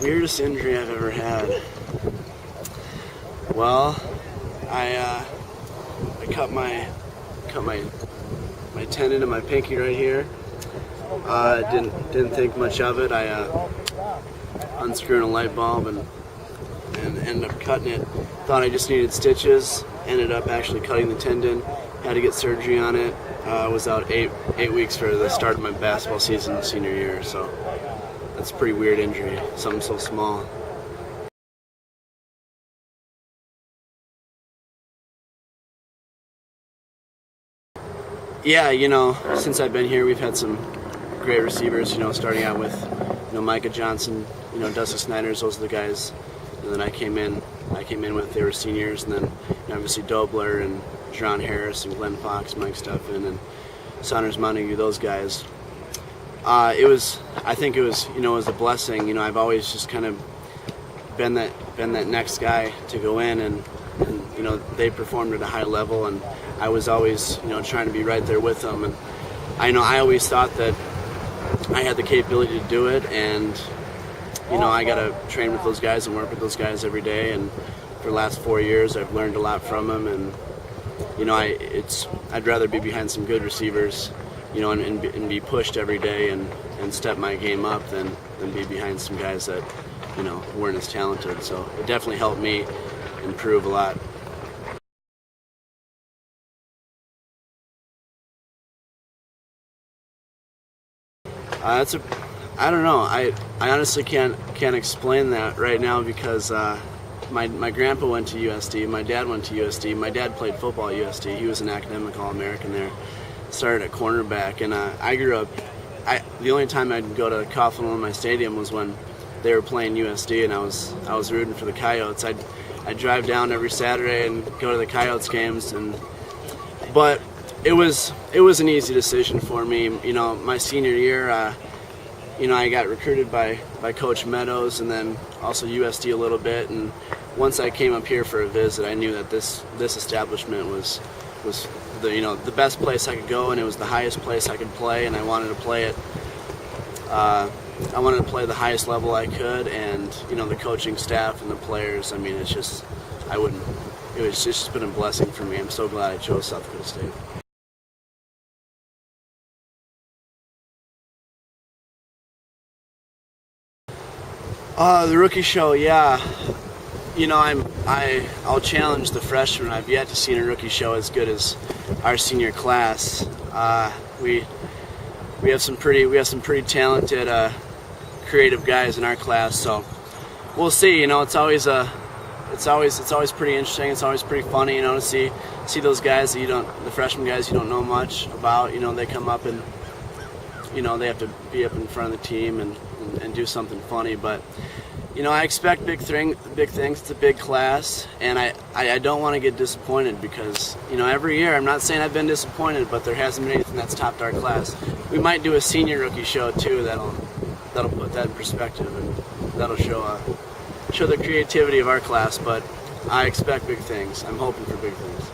Weirdest injury I've ever had. Well, I cut my tendon in my pinky right here. Didn't think much of it. I unscrewed a light bulb and ended up cutting it. Thought I just needed stitches. Ended up actually cutting the tendon. Had to get surgery on it. Was out eight weeks for the start of my basketball season senior year. So that's a pretty weird injury. Something so small. Yeah, since I've been here, we've had some great receivers. Starting out with, Micah Johnson, Dusty Snyder's. Those are the guys. And then I came in with. They were seniors, and then obviously Dobler and Jerron Harris and Glenn Fox, Mike Steffen, and Saunders Montague. Those guys. I think it was a blessing. I've always just kind of been that next guy to go in, and they performed at a high level, and I was always trying to be right there with them. And I always thought that I had the capability to do it, and I got to train with those guys and work with those guys every day. And for the last 4 years, I've learned a lot from them, and I'd rather be behind some good receivers, and be pushed every day and step my game up than be behind some guys that weren't as talented. So it definitely helped me improve a lot. I don't know. I honestly can't explain that right now because my grandpa went to USD, my dad went to USD, my dad played football at USD. He was an academic All-American there. Started at cornerback, and I grew up. The only time I'd go to Coughlin Stadium was when they were playing USD, and I was rooting for the Coyotes. I'd drive down every Saturday and go to the Coyotes games, but it was an easy decision for me. My senior year, I got recruited by Coach Meadows, and then also USD a little bit. And once I came up here for a visit, I knew that this establishment was the best place I could go, and it was the highest place I could play, and I wanted to play it. I wanted to play the highest level I could, and the coaching staff and the players. I mean, it's just just been a blessing for me. I'm so glad I chose South Dakota State. The rookie show, yeah. I'll challenge the freshmen. I've yet to see a rookie show as good as our senior class. We have some pretty talented, creative guys in our class. So we'll see. It's always pretty interesting. It's always pretty funny, to see those guys that the freshman guys you don't know much about. They come up and they have to be up in front of the team and do something funny. But I expect big things. It's a big class, and I don't want to get disappointed because every year, I'm not saying I've been disappointed, but there hasn't been anything that's topped our class. We might do a senior rookie show too. That'll put that in perspective, and that'll show the creativity of our class. But I expect big things. I'm hoping for big things.